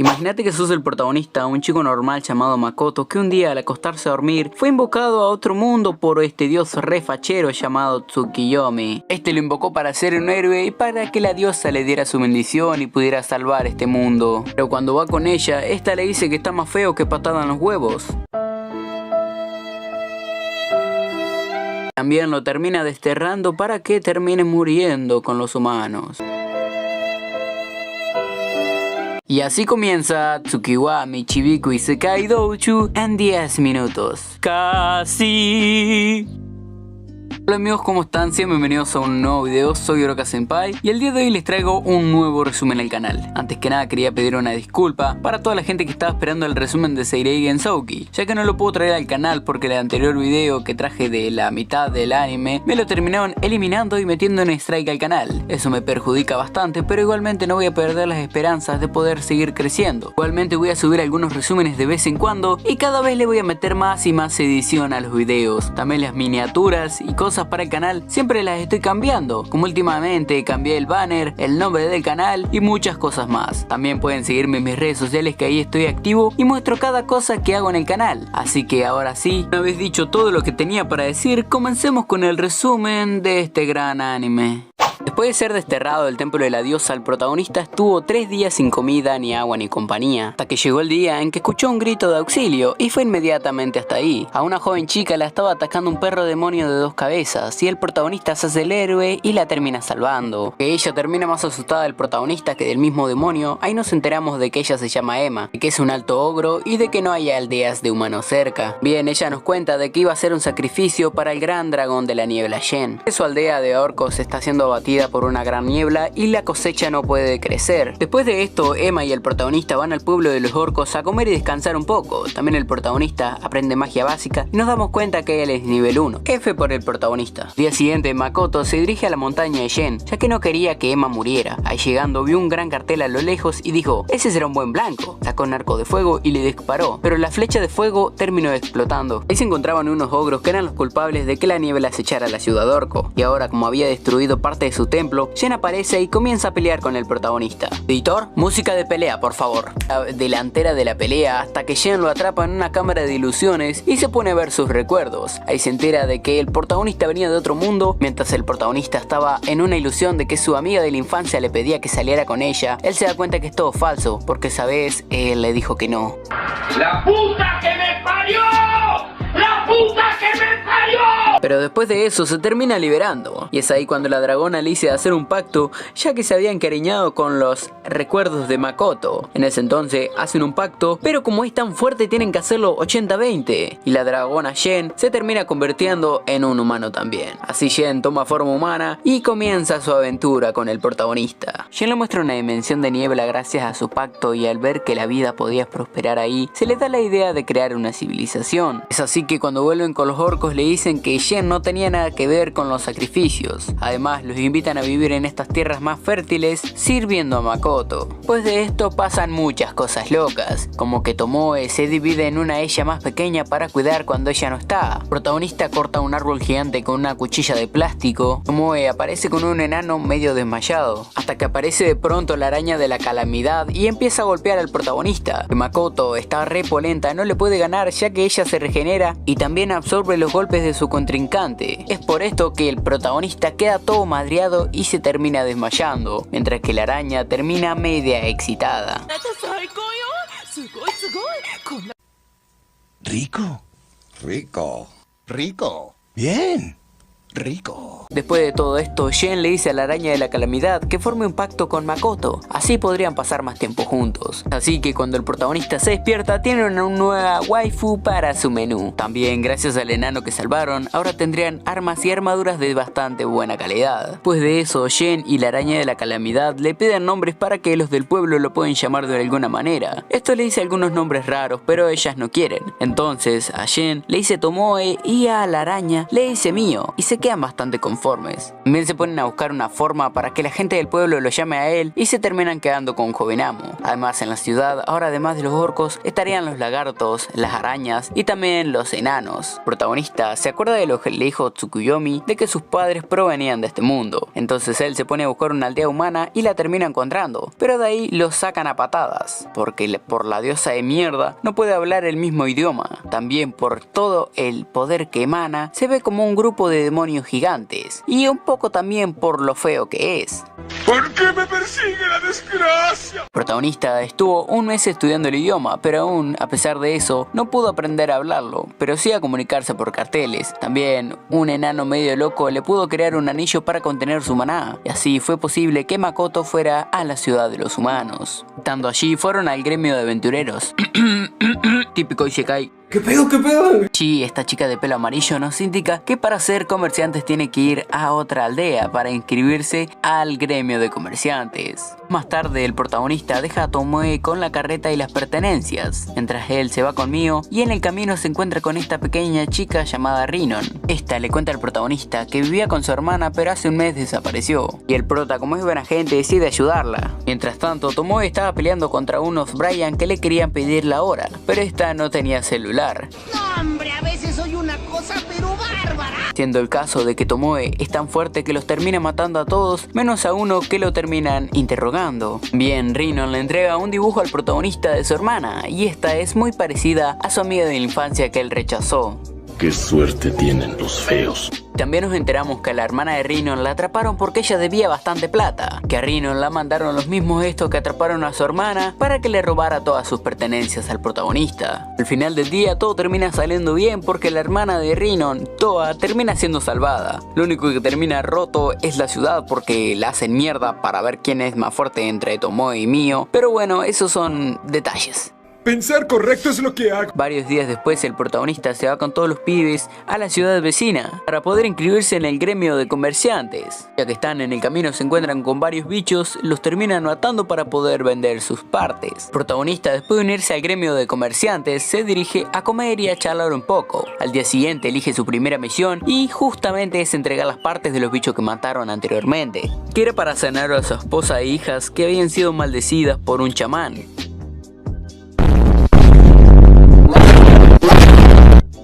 Imagínate que sos el protagonista, un chico normal llamado Makoto, que un día al acostarse a dormir fue invocado a otro mundo por este dios re fachero llamado Tsukiyomi. Este lo invocó para ser un héroe y para que la diosa le diera su bendición y pudiera salvar este mundo. Pero cuando va con ella, esta le dice que está más feo que patada en los huevos. También lo termina desterrando para que termine muriendo con los humanos. Y así comienza Tsukiwa Michibiku Isekai Douchu en 10 minutos. Casi. Hola amigos, ¿cómo están? Sean bienvenidos a un nuevo video, soy Oroka Senpai y el día de hoy les traigo un nuevo resumen al canal. Antes que nada quería pedir una disculpa para toda la gente que estaba esperando el resumen de Seirei Gensouki, ya que no lo puedo traer al canal porque el anterior video que traje de la mitad del anime me lo terminaron eliminando y metiendo en strike al canal. Eso me perjudica bastante, pero igualmente no voy a perder las esperanzas de poder seguir creciendo. Igualmente voy a subir algunos resúmenes de vez en cuando y cada vez le voy a meter más y más edición a los videos. También las miniaturas y cosas para el canal siempre las estoy cambiando, como últimamente cambié el banner, el nombre del canal y muchas cosas más. También pueden seguirme en mis redes sociales, que ahí estoy activo y muestro cada cosa que hago en el canal. Así que ahora sí, una vez dicho todo lo que tenía para decir, comencemos con el resumen de este gran anime. Después de ser desterrado del templo de la diosa, el protagonista estuvo 3 días sin comida, ni agua, ni compañía, hasta que llegó el día en que escuchó un grito de auxilio y fue inmediatamente hasta ahí. A una joven chica la estaba atacando un perro demonio de 2 cabezas y el protagonista se hace el héroe y la termina salvando. Que ella termina más asustada del protagonista que del mismo demonio, ahí nos enteramos de que ella se llama Emma, de que es un alto ogro y de que no hay aldeas de humanos cerca. Bien, ella nos cuenta de que iba a hacer un sacrificio para el gran dragón de la niebla Shen. Su aldea de orcos está siendo abatida por una gran niebla y la cosecha no puede crecer. Después de esto, Emma y el protagonista van al pueblo de los orcos a comer y descansar un poco. También el protagonista aprende magia básica y nos damos cuenta que él es nivel 1. F por el protagonista. Al día siguiente, Makoto se dirige a la montaña de Shen, ya que no quería que Emma muriera. Ahí llegando vio un gran cartel a lo lejos y dijo, ese será un buen blanco. Sacó un arco de fuego y le disparó, pero la flecha de fuego terminó explotando. Ahí se encontraban unos ogros que eran los culpables de que la niebla acechara a la ciudad orco. Y ahora, como había destruido parte de su templo, Shen aparece y comienza a pelear con el protagonista. Editor, música de pelea, por favor. La delantera de la pelea hasta que Shen lo atrapa en una cámara de ilusiones y se pone a ver sus recuerdos. Ahí se entera de que el protagonista venía de otro mundo, mientras el protagonista estaba en una ilusión de que su amiga de la infancia le pedía que saliera con ella. Él se da cuenta que es todo falso, porque esa vez él le dijo que no. ¡La puta que me parió! ¡La puta que me parió! Pero después de eso se termina liberando, y es ahí cuando la dragona le dice hacer un pacto, ya que se había encariñado con los recuerdos de Makoto. En ese entonces hacen un pacto, pero como es tan fuerte tienen que hacerlo 80-20, y la dragona Shen se termina convirtiendo en un humano también. Así Shen toma forma humana y comienza su aventura con el protagonista. Shen le muestra una dimensión de niebla gracias a su pacto, y al ver que la vida podía prosperar ahí, se le da la idea de crear una civilización. Es así que cuando vuelven con los orcos le dicen que Shen no tenía nada que ver con los sacrificios. Además los invitan a vivir en estas tierras más fértiles sirviendo a Makoto. Pues de esto pasan muchas cosas locas, como que Tomoe se divide en una ella más pequeña para cuidar cuando ella no está. El protagonista corta un árbol gigante con una cuchilla de plástico. Tomoe aparece con un enano medio desmayado, hasta que aparece de pronto la araña de la calamidad y empieza a golpear al protagonista. Makoto está re polenta, no le puede ganar ya que ella se regenera y también absorbe los golpes de su contrincante. Es por esto que el protagonista queda todo madreado y se termina desmayando, mientras que la araña termina media excitada. Rico. Rico. Rico. Bien. Rico. Después de todo esto, Shen le dice a la araña de la calamidad que forme un pacto con Makoto, así podrían pasar más tiempo juntos. Así que cuando el protagonista se despierta, tienen una nueva waifu para su menú. También gracias al enano que salvaron, ahora tendrían armas y armaduras de bastante buena calidad. Después de eso, Shen y la araña de la calamidad le piden nombres para que los del pueblo lo puedan llamar de alguna manera. Esto le dice algunos nombres raros, pero ellas no quieren. Entonces a Shen le dice Tomoe y a la araña le dice Mio, y se quedan bastante conformes. También se ponen a buscar una forma para que la gente del pueblo lo llame a él y se terminan quedando con un joven amo. Además, en la ciudad, ahora además de los orcos, estarían los lagartos, las arañas y también los enanos. El protagonista se acuerda de lo que le dijo Tsukuyomi de que sus padres provenían de este mundo. Entonces él se pone a buscar una aldea humana y la termina encontrando, pero de ahí lo sacan a patadas, porque por la diosa de mierda no puede hablar el mismo idioma. También por todo el poder que emana, se ve como un grupo de demonios gigantes, y un poco también por lo feo que es. ¿Por qué me persigue la desgracia? El protagonista estuvo un mes estudiando el idioma, pero aún, a pesar de eso, no pudo aprender a hablarlo, pero sí a comunicarse por carteles. También, un enano medio loco le pudo crear un anillo para contener su maná, y así fue posible que Makoto fuera a la ciudad de los humanos. Estando allí, fueron al gremio de aventureros. Típico Isekai. ¿Qué pedo? ¿Qué pedo? Chi, esta chica de pelo amarillo, nos indica que para ser comerciantes tiene que ir a otra aldea para inscribirse al gremio de comerciantes. Más tarde el protagonista deja a Tomoe con la carreta y las pertenencias, mientras él se va con Mio y en el camino se encuentra con esta pequeña chica llamada Rinon. Esta le cuenta al protagonista que vivía con su hermana pero hace un mes desapareció, y el prota, como es buena gente, decide ayudarla. Mientras tanto, Tomoe estaba peleando contra unos Brian que le querían pedir la hora, pero esta no tenía celular. No, hombre, a veces soy una cosa pero bárbara. Siendo el caso de que Tomoe es tan fuerte que los termina matando a todos, menos a uno que lo terminan interrogando. Bien, Rinon le entrega un dibujo al protagonista de su hermana, y esta es muy parecida a su amiga de la infancia que él rechazó. Qué suerte tienen los feos. También nos enteramos que a la hermana de Rinon la atraparon porque ella debía bastante plata, que a Rinon la mandaron los mismos estos que atraparon a su hermana para que le robara todas sus pertenencias al protagonista. Al final del día todo termina saliendo bien porque la hermana de Rinon, Toa, termina siendo salvada. Lo único que termina roto es la ciudad porque la hacen mierda para ver quién es más fuerte entre Tomoe y Mio, pero bueno, esos son detalles. Pensar correcto es lo que hago. Varios días después el protagonista se va con todos los pibes a la ciudad vecina para poder inscribirse en el gremio de comerciantes. Ya que están en el camino se encuentran con varios bichos, los terminan matando para poder vender sus partes. El protagonista, después de unirse al gremio de comerciantes, se dirige a comer y a charlar un poco. Al día siguiente elige su primera misión y justamente es entregar las partes de los bichos que mataron anteriormente, que era para sanar a su esposa e hijas que habían sido maldecidas por un chamán.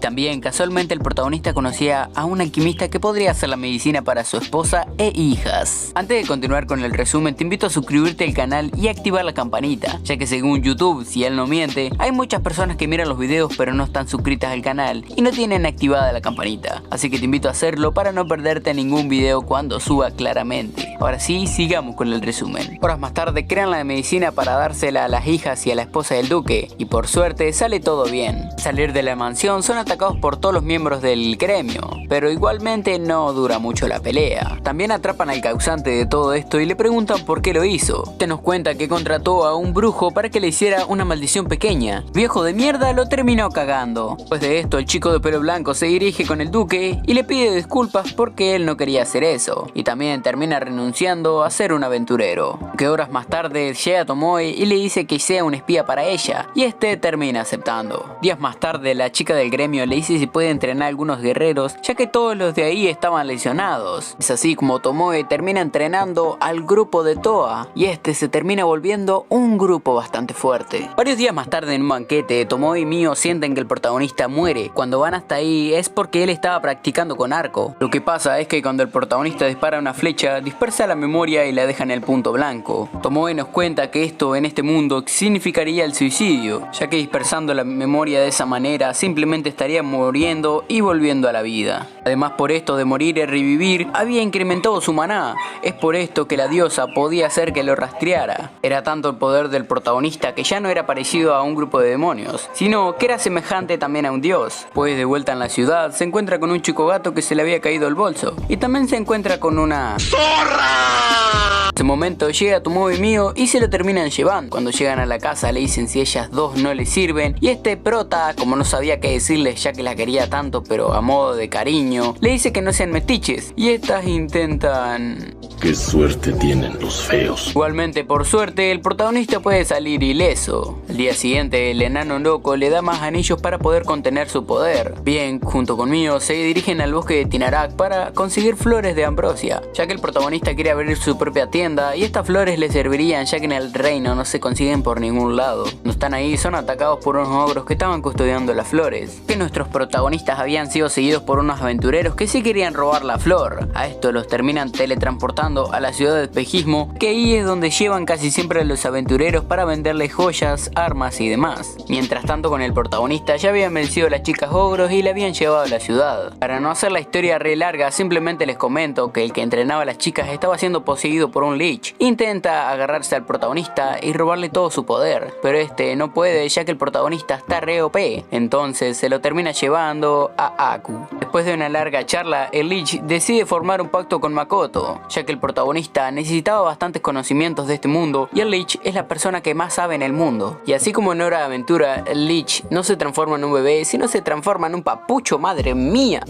También, casualmente, el protagonista conocía a un alquimista que podría hacer la medicina para su esposa e hijas. Antes de continuar con el resumen, te invito a suscribirte al canal y activar la campanita, ya que según YouTube, si él no miente, hay muchas personas que miran los videos pero no están suscritas al canal y no tienen activada la campanita. Así que te invito a hacerlo para no perderte ningún video cuando suba claramente. Ahora sí, sigamos con el resumen. Horas más tarde crean la medicina para dársela a las hijas y a la esposa del duque, y por suerte sale todo bien. Al salir de la mansión son atacados por todos los miembros del gremio, pero igualmente no dura mucho la pelea. También atrapan al causante de todo esto y le preguntan por qué lo hizo. Te nos cuenta que contrató a un brujo para que le hiciera una maldición pequeña. El viejo de mierda lo terminó cagando. Después de esto, el chico de pelo blanco se dirige con el duque y le pide disculpas porque él no quería hacer eso, y también termina renunciando a ser un aventurero. Que horas más tarde llega Tomoe y le dice que sea un espía para ella, y este termina aceptando. Días más tarde, la chica del gremio le dice si puede entrenar a algunos guerreros, ya que todos los de ahí estaban lesionados. Es así como Tomoe termina entrenando al grupo de Toa, y este se termina volviendo un grupo bastante fuerte. Varios días más tarde, en un banquete, Tomoe y Mio sienten que el protagonista muere. Cuando van hasta ahí es porque él estaba practicando con arco. Lo que pasa es que cuando el protagonista dispara una flecha, dispersa la memoria y la deja en el punto blanco. Tomoe nos cuenta que esto en este mundo significaría el suicidio, ya que dispersando la memoria de esa manera simplemente estaría muriendo y volviendo a la vida. Además, por esto de morir y revivir, había incrementado su maná. Es por esto que la diosa podía hacer que lo rastreara. Era tanto el poder del protagonista que ya no era parecido a un grupo de demonios, sino que era semejante también a un dios. Pues de vuelta en la ciudad se encuentra con un chico gato que se le había caído el bolso, y también se encuentra con una ¡zorra! En ese momento llega Tomoe y Mio y se lo terminan llevando. Cuando llegan a la casa le dicen si ellas dos no le sirven y este prota, como no sabía qué decirles ya que la quería tanto pero a modo de cariño, le dice que no sean metiches y estas intentan... Qué suerte tienen los feos. Igualmente, por suerte, el protagonista puede salir ileso. Al día siguiente, el enano loco le da más anillos para poder contener su poder. Bien, junto con Mio, se dirigen al bosque de Tinarak para conseguir flores de ambrosia, ya que el protagonista quiere abrir su propia tienda y estas flores le servirían ya que en el reino no se consiguen por ningún lado. Cuando están ahí, son atacados por unos ogros que estaban custodiando las flores, que nuestros protagonistas habían sido seguidos por unos aventureros que sí querían robar la flor. A esto los terminan teletransportando a la ciudad de espejismo, que ahí es donde llevan casi siempre a los aventureros para venderles joyas, armas y demás. Mientras tanto, con el protagonista ya habían vencido a las chicas ogros y le habían llevado a la ciudad. Para no hacer la historia re larga, simplemente les comento que el que entrenaba a las chicas estaba siendo poseído por un lich. Intenta agarrarse al protagonista y robarle todo su poder, pero este no puede ya que el protagonista está re OP. Entonces se lo termina llevando a Aku. Después de una larga charla, el lich decide formar un pacto con Makoto, ya que el protagonista necesitaba bastantes conocimientos de este mundo y el lich es la persona que más sabe en el mundo. Y así como en Hora de Aventura, el lich no se transforma en un bebé, sino se transforma en un papucho, madre mía.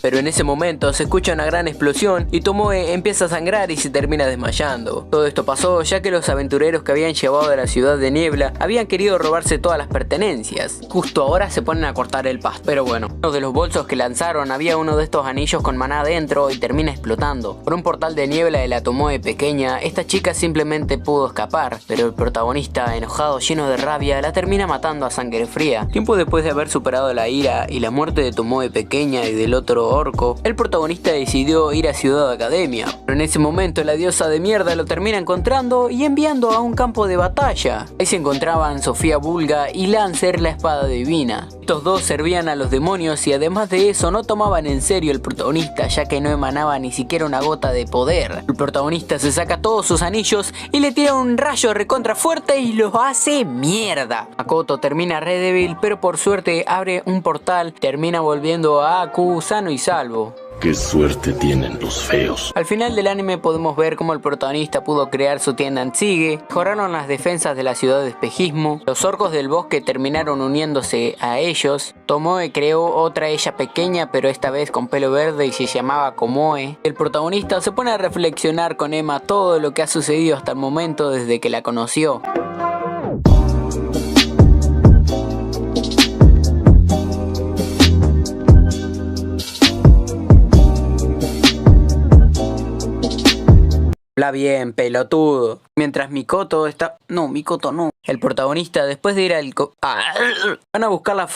Pero en ese momento se escucha una gran explosión y Tomoe empieza a sangrar y se termina desmayando. Todo esto pasó ya que los aventureros que habían llevado a la ciudad de Niebla habían querido robarse todas las pertenencias. Justo ahora se ponen a cortar el pasto. Pero bueno, uno de los bolsos que lanzaron había uno de estos anillos con maná dentro y termina explotando. Por un portal de niebla de la Tomoe pequeña, esta chica simplemente pudo escapar, pero el protagonista, enojado, lleno de rabia, la termina matando a sangre fría. Tiempo después de haber superado la ira y la muerte de Tomoe pequeña y del otro orco, el protagonista decidió ir a Ciudad Academia, pero en ese momento la diosa de mierda lo termina encontrando y enviando a un campo de batalla. Ahí se encontraban Sofía Bulga y Lancer, la espada divina. Estos dos servían a los demonios y además de eso no tomaban en serio al protagonista ya que no emanaba ni siquiera una gota de poder. El protagonista se saca todos sus anillos y le tira un rayo recontra fuerte y los hace mierda. Makoto termina re débil, pero por suerte abre un portal, termina volviendo a Aku sano y salvo. Qué suerte tienen los feos. Al final del anime podemos ver cómo el protagonista pudo crear su tienda en Sige, mejoraron las defensas de la ciudad de espejismo, los orcos del bosque terminaron uniéndose a ellos, Tomoe creó otra ella pequeña pero esta vez con pelo verde y se llamaba Komoe. El protagonista se pone a reflexionar con Emma todo lo que ha sucedido hasta el momento desde que la conoció. Habla bien, pelotudo. Mientras Mikoto está... No, Mikoto no. El protagonista, después de ir al... van a buscar la